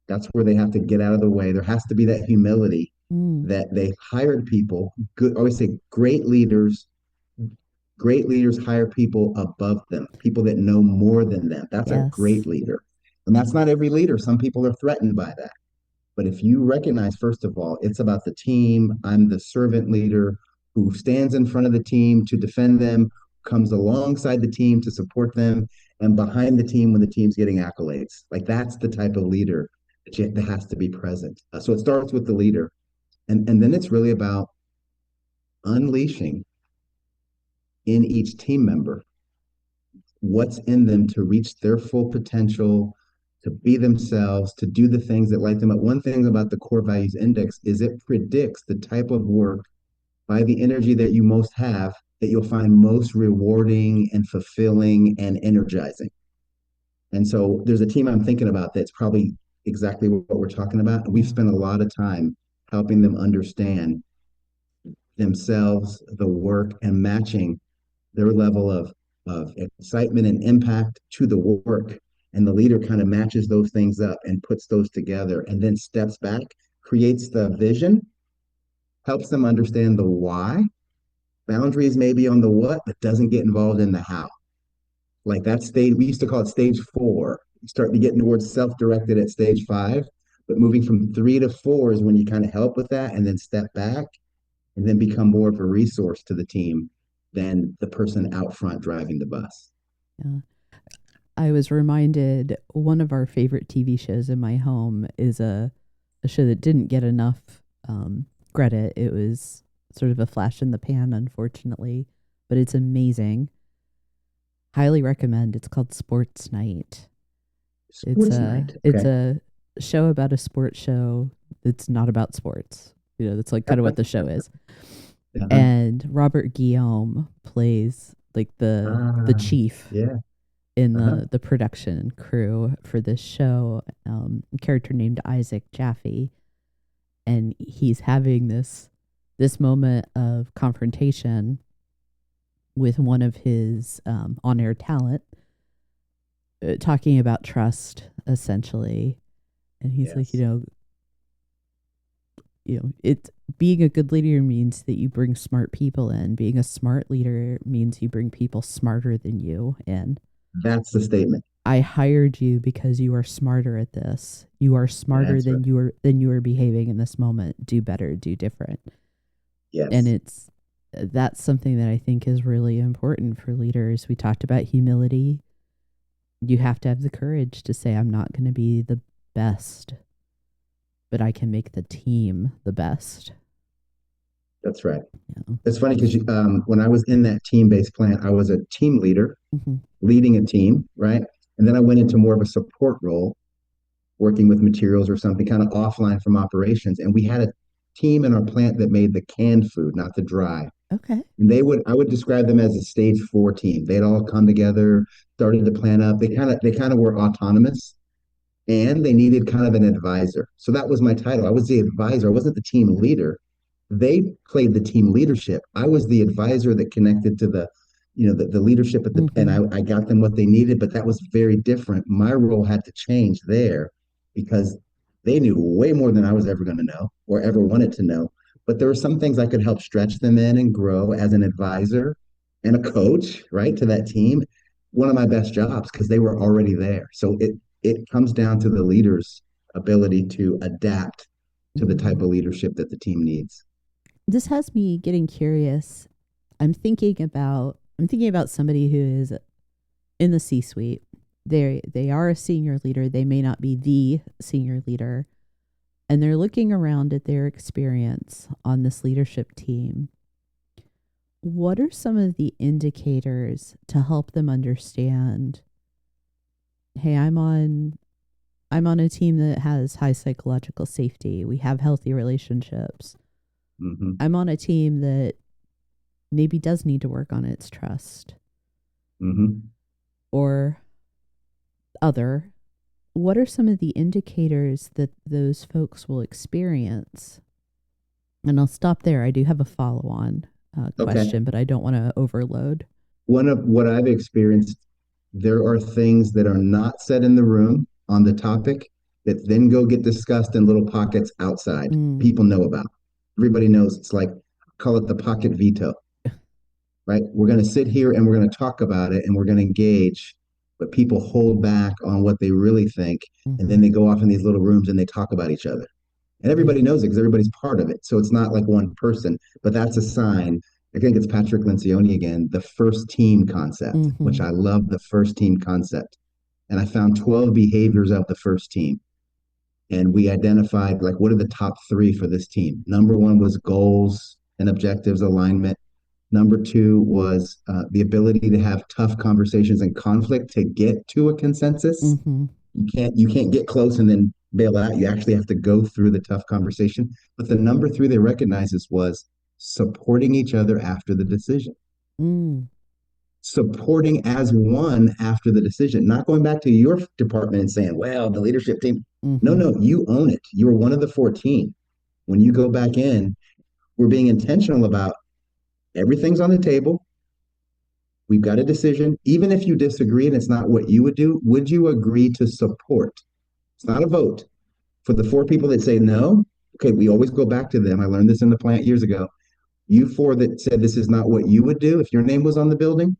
That's where they have to get out of the way. There has to be that humility Mm, that they hired people. Good, I always say great leaders hire people above them, people that know more than them. That's a yes. great leader. And that's not every leader. Some people are threatened by that. But if you recognize, first of all, it's about the team, I'm the servant leader who stands in front of the team to defend them, comes alongside the team to support them, and behind the team when the team's getting accolades. Like that's the type of leader that has to be present. So it starts with the leader. And then it's really about unleashing in each team member what's in them to reach their full potential, to be themselves, to do the things that light them up. One thing about the core values index is it predicts the type of work by the energy that you most have that you'll find most rewarding and fulfilling and energizing. And so there's a team I'm thinking about that's probably exactly what we're talking about. And we've Yeah. spent a lot of time helping them understand themselves, the work, and matching their level of excitement and impact to the work. And the leader kind of matches those things up and puts those together and then steps back, creates the vision, helps them understand the why, boundaries maybe on the what, but doesn't get involved in the how. Like that stage, we used to call it stage 4. You start to get towards self-directed at stage 5, but moving from 3 to 4 is when you kind of help with that and then step back and then become more of a resource to the team than the person out front driving the bus. Yeah. I was reminded one of our favorite TV shows in my home is a show that didn't get enough credit. It was sort of a flash in the pan, unfortunately, but it's amazing. Highly recommend. It's called Sports Night. It's Sports a night. it's Okay. a show about a sports show that's not about sports. You know, that's like kind of what the show is. Uh-huh. And Robert Guillaume plays like the Ah, chief yeah. in Uh-huh. the production crew for this show. A character named Isaac Jaffe, and he's having this moment of confrontation with one of his on air talent, talking about trust essentially. And he's like, Yes. it's being a good leader means that you bring smart people in. Being a smart leader means you bring people smarter than you in. That's the statement. I hired you because you are smarter at this. You are smarter That's right. than you are behaving in this moment. Do better, do different. And Yes. that's something that I think is really important for leaders. We talked about humility. You have to have the courage to say, I'm not going to be the best, but I can make the team the best. That's right. Yeah. It's funny because when I was in that team-based plan, I was a team leader, Mm-hmm. leading a team, right? And then I went into more of a support role, working with materials or something kind of offline from operations. And we had a team in our plant that made the canned food, not the dry. Okay. And I would describe them as a stage 4 team. They'd all come together, started to plan up. They kind of were autonomous and they needed kind of an advisor. So that was my title. I was the advisor. I wasn't the team leader. They played the team leadership. I was the advisor that connected to the leadership at and Mm-hmm. I got them what they needed, but that was very different. My role had to change there because they knew way more than I was ever going to know or ever wanted to know. But there were some things I could help stretch them in and grow as an advisor and a coach, right, to that team. One of my best jobs because they were already there. So it comes down to the leader's ability to adapt to the type Mm. of leadership that the team needs. This has me getting curious. I'm thinking about somebody who is in the C-suite. They are a senior leader. They may not be the senior leader, and they're looking around at their experience on this leadership team. what are some of the indicators to help them understand, hey, I'm on a team that has high psychological safety. We have healthy relationships. Mm-hmm. I'm on a team that maybe does need to work on its trust. Mm-hmm. Or other. What are some of the indicators that those folks will experience? And I'll stop there. I do have a follow-on question, but I don't want to overload. One of what I've experienced, there are things that are not said in the room on the topic that then go get discussed in little pockets outside. People know about. Everybody knows. It's like, call it the pocket veto, right? We're going to sit here and we're going to talk about it and we're going to engage, but people hold back on what they really think. And then they go off in these little rooms and they talk about each other. And everybody knows it because everybody's part of it. So it's not like one person, but that's a sign. I think it's Patrick Lencioni again, the first team concept, which I love the first team concept. And I found 12 behaviors of the first team. And we identified like, what are the top three for this team? Number one was goals and objectives alignment. Number two was the ability to have tough conversations and conflict to get to a consensus. You can't get close and then bail out. You actually have to go through the tough conversation. But the number three they recognizes was supporting each other after the decision. Supporting as one after the decision, not going back to your department and saying, well, the leadership team. No, you own it. You're one of the 14. When you go back in, we're being intentional about everything's on the table. We've got a decision. Even if you disagree and it's not what you would you agree to support? It's not a vote. For the four people that say no, okay, we always go back to them. I learned this in the plant years ago. You four that said this is not what you would do if your name was on the building,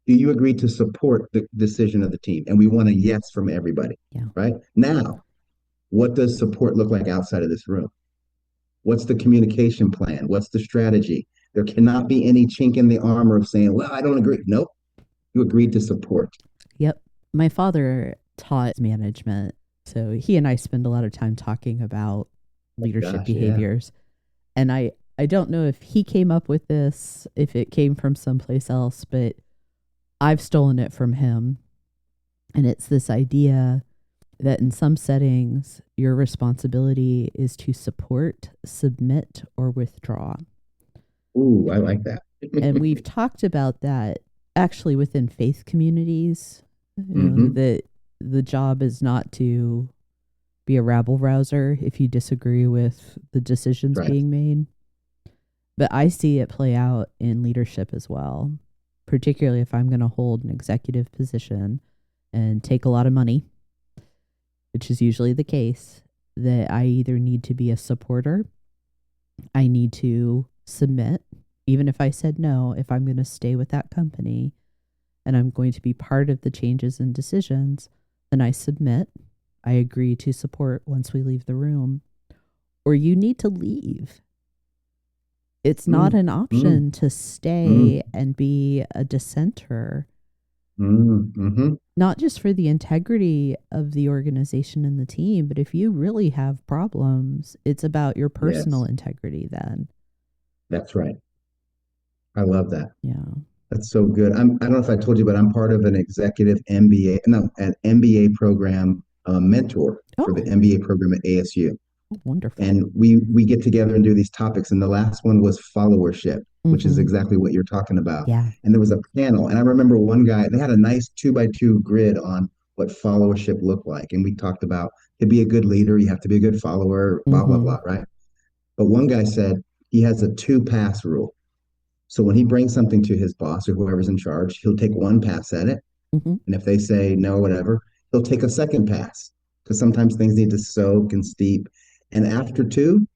do you agree to support the decision of the team? And we want a yes from everybody, right? Now, what does support look like outside of this room? What's the communication plan? What's the strategy? There cannot be any chink in the armor of saying, well, I don't agree. Nope. You agreed to support. Yep. My father taught management. So he and I spend a lot of time talking about leadership behaviors. Yeah. And I don't know if he came up with this, if it came from someplace else, but I've stolen it from him. And it's this idea that in some settings, your responsibility is to support, submit, or withdraw. Ooh, I like that. And we've talked about that actually within faith communities, that the job is not to be a rabble rouser if you disagree with the decisions being made. But I see it play out in leadership as well, particularly if I'm going to hold an executive position and take a lot of money, which is usually the case, that I either need to be a supporter, I need to submit, even if I said no, if I'm going to stay with that company and I'm going to be part of the changes and decisions, then I submit, I agree to support once we leave the room, or you need to leave. It's not an option to stay and be a dissenter. Not just for the integrity of the organization and the team, but if you really have problems, it's about your personal integrity then. That's right. I love that. Yeah. That's so good. I don't know if I told you, but I'm part of an executive MBA, an MBA program mentor for the MBA program at ASU. Oh, wonderful. And we get together and do these topics. And the last one was followership, which is exactly what you're talking about. Yeah. And there was a panel. And I remember one guy, they had a nice 2x2 grid on what followership looked like. And we talked about to be a good leader, you have to be a good follower, blah, blah, blah, right? But one guy said he has a 2-pass rule. So when he brings something to his boss or whoever's in charge, he'll take one pass at it. And if they say no, whatever, he'll take a second pass because sometimes things need to soak and steep. And after 2,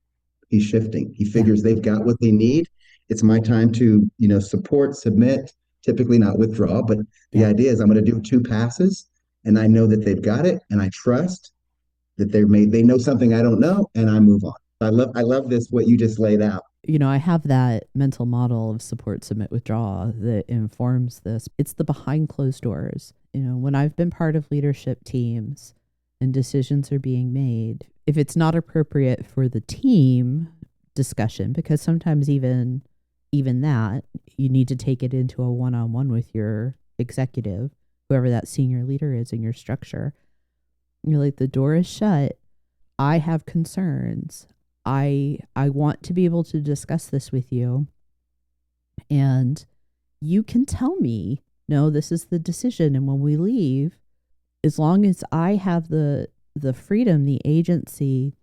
he's shifting. He figures they've got what they need. It's my time to, support, submit, typically not withdraw. But the idea is I'm going to do 2 passes and I know that they've got it and I trust that they know something I don't know and I move on. I love this, what you just laid out. I have that mental model of support, submit, withdraw that informs this. It's the behind closed doors. When I've been part of leadership teams and decisions are being made, if it's not appropriate for the team discussion, because sometimes even even that, you need to take it into a one-on-one with your executive, whoever that senior leader is in your structure. You're like, the door is shut. I have concerns. I want to be able to discuss this with you. And you can tell me, no, this is the decision. And when we leave, as long as I have the freedom, the agency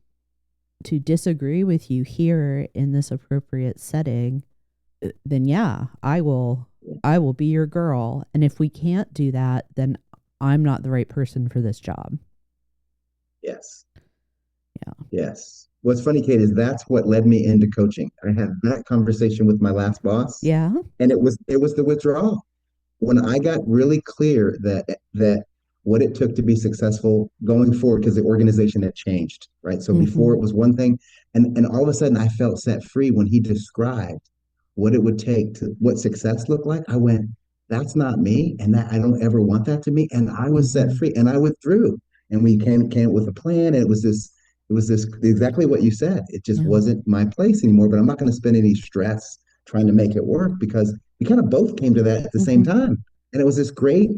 to disagree with you here in this appropriate setting, then yeah, I will be your girl. And if we can't do that, then I'm not the right person for this job. Yes. Yeah. Yes. What's funny, Kate, is that's what led me into coaching. I had that conversation with my last boss, Yeah. and it was the withdrawal. When I got really clear that what it took to be successful going forward, because the organization had changed, right? So before it was one thing, and all of a sudden I felt set free when he described what it would take to what success looked like. I went, that's not me, and that I don't ever want that to me. And I was set free, and I withdrew, and we came up with a plan. And it was this exactly what you said. It just wasn't my place anymore. But I'm not going to spend any stress trying to make it work, because we kind of both came to that at the same time. And it was this great,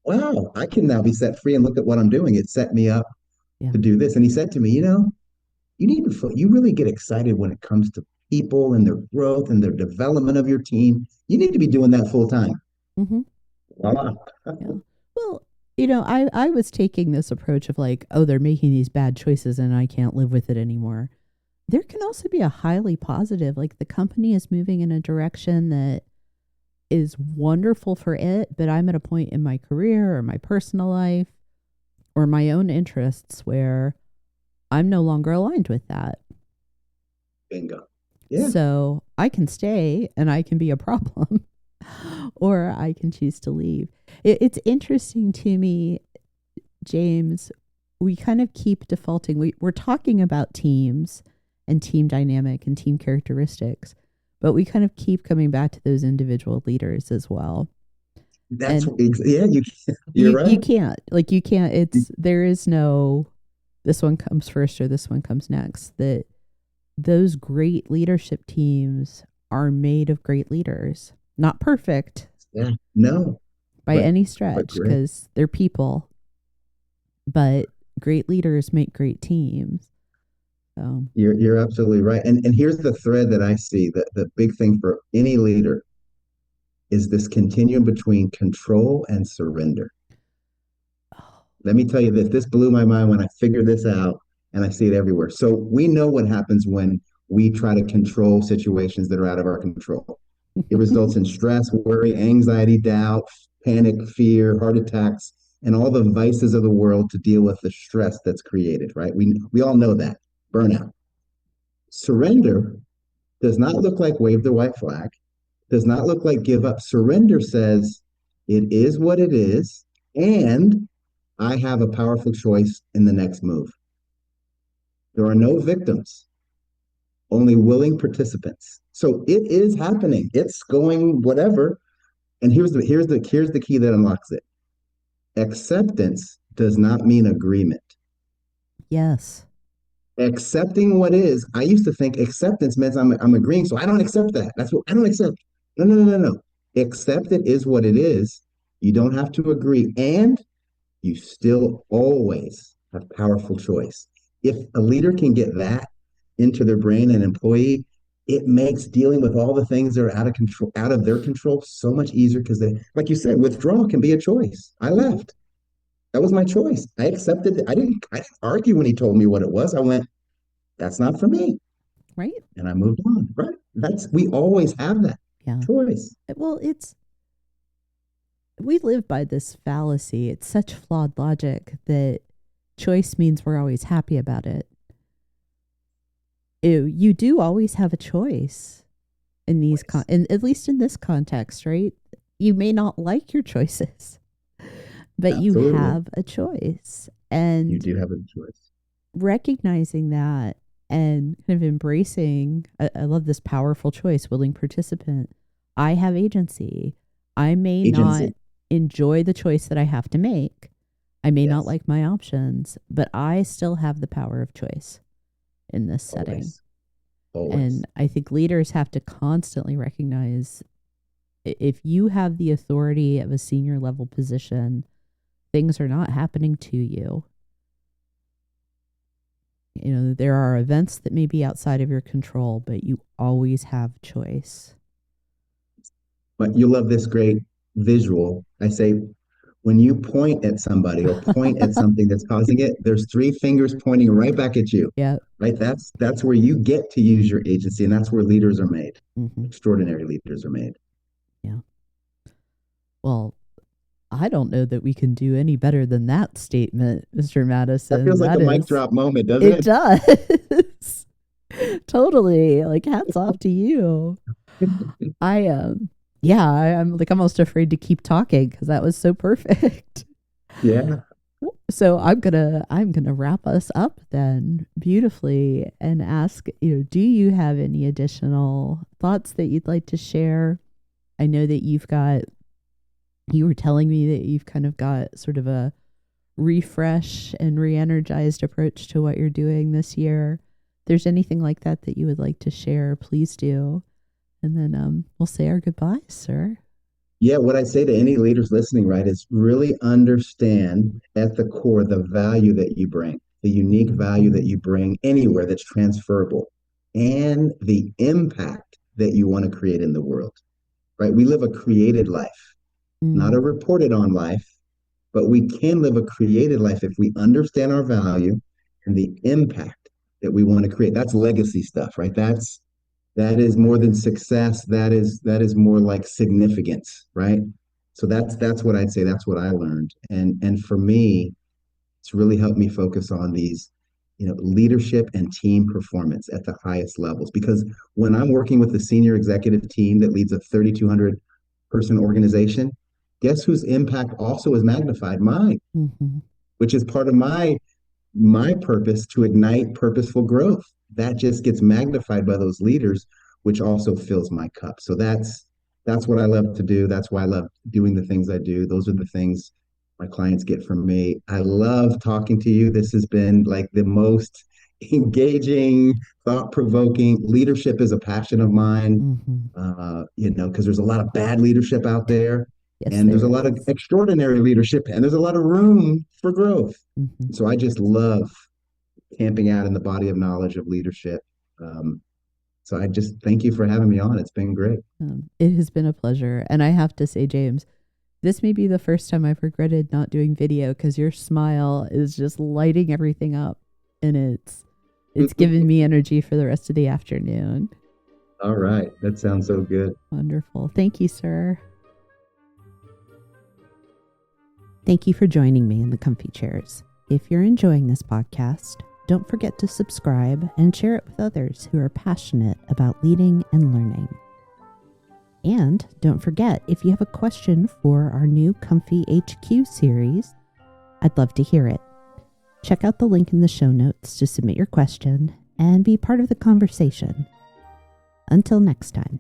wow, I can now be set free and look at what I'm doing. It set me up to do this. And he said to me, you really get excited when it comes to people and their growth and their development of your team. You need to be doing that full time. Voila. Yeah. Well, I was taking this approach of like, oh, they're making these bad choices and I can't live with it anymore. There can also be a highly positive, like the company is moving in a direction that is wonderful for it, but I'm at a point in my career or my personal life or my own interests where I'm no longer aligned with that. Bingo. Yeah. So I can stay and I can be a problem or I can choose to leave. It's interesting to me, James, we kind of keep defaulting. We're talking about teams and team dynamic and team characteristics, but we kind of keep coming back to those individual leaders as well. You're right. You can't, there is no, this one comes first or this one comes next. That those great leadership teams are made of great leaders, not perfect. Yeah, no. By any stretch, because they're people, but great leaders make great teams. So you're absolutely right. And here's the thread that I see, that the big thing for any leader is this continuum between control and surrender. Let me tell you this blew my mind when I figured this out, and I see it everywhere. So we know what happens when we try to control situations that are out of our control. It results in stress, worry, anxiety, doubt, panic, fear, heart attacks, and all the vices of the world to deal with the stress that's created, right? We all know that. Burnout. Surrender does not look like wave the white flag, does not look like give up. Surrender says it is what it is, and I have a powerful choice in the next move. There are no victims, only willing participants. So it is happening. It's going whatever. And here's the key that unlocks it. Acceptance does not mean agreement. Yes. Accepting what is. I used to think acceptance meant I'm agreeing, so I don't accept that. That's what I don't accept. No. Accept it is what it is. You don't have to agree, and you still always have powerful choice. If a leader can get that into their brain, an employee, it makes dealing with all the things that are out of their control, so much easier, because they, like you said, withdrawal can be a choice. I left. That was my choice. I accepted it. I didn't argue when he told me what it was. I went, that's not for me. Right. And I moved on. Right. We always have that choice. Well, we live by this fallacy. It's such flawed logic that choice means we're always happy about it. You do always have a choice in these, at least in this context, right? You may not like your choices, but Absolutely. You have a choice. And you do have a choice. Recognizing that and kind of embracing, I love this powerful choice, willing participant. I have agency. I may not enjoy the choice that I have to make. I may not like my options, but I still have the power of choice in this setting. always. And I think leaders have to constantly recognize if you have the authority of a senior level position, things are not happening to you. You know, there are events that may be outside of your control, but you always have choice. But you love this great visual. I say, when you point at somebody or point at something that's causing it, there's three fingers pointing right back at you. Yeah. Right? That's where you get to use your agency, and that's where leaders are made. Mm-hmm. Extraordinary leaders are made. Yeah. Well, I don't know that we can do any better than that statement, Mr. Madison. That feels like a mic drop moment, doesn't it? It does. Totally. Like, hats off to you. I'm like almost afraid to keep talking because that was so perfect. Yeah. So I'm gonna wrap us up then beautifully and ask, do you have any additional thoughts that you'd like to share? I know that you were telling me that you've kind of got sort of a refresh and re-energized approach to what you're doing this year. If there's anything like that you would like to share, please do. And then we'll say our goodbyes, sir. Yeah, what I say to any leaders listening, right, is really understand at the core the value that you bring, the unique value that you bring anywhere that's transferable, and the impact that you want to create in the world, right? We live a created life, not a reported on life, but we can live a created life if we understand our value and the impact that we want to create. That's legacy stuff, right? That is more than success. That is more like significance, right? So that's what I'd say. That's what I learned. And for me, it's really helped me focus on these, leadership and team performance at the highest levels. Because when I'm working with a senior executive team that leads a 3,200 person organization, guess whose impact also is magnified? Mine, which is part of my purpose to ignite purposeful growth. That just gets magnified by those leaders, which also fills my cup. So that's what I love to do. That's why I love doing the things I do. Those are the things my clients get from me. I love talking to you. This has been like the most engaging, thought-provoking. Leadership is a passion of mine. Because there's a lot of bad leadership out there. Yes, and there's a lot of extraordinary leadership, and there's a lot of room for growth. So I just love camping out in the body of knowledge of leadership. So I just thank you for having me on. It's been great. It has been a pleasure. And I have to say, James, this may be the first time I've regretted not doing video because your smile is just lighting everything up. And it's given me energy for the rest of the afternoon. All right. That sounds so good. Wonderful. Thank you, sir. Thank you for joining me in the comfy chairs. If you're enjoying this podcast, don't forget to subscribe and share it with others who are passionate about leading and learning. And don't forget, if you have a question for our new Comfy HQ series, I'd love to hear it. Check out the link in the show notes to submit your question and be part of the conversation. Until next time.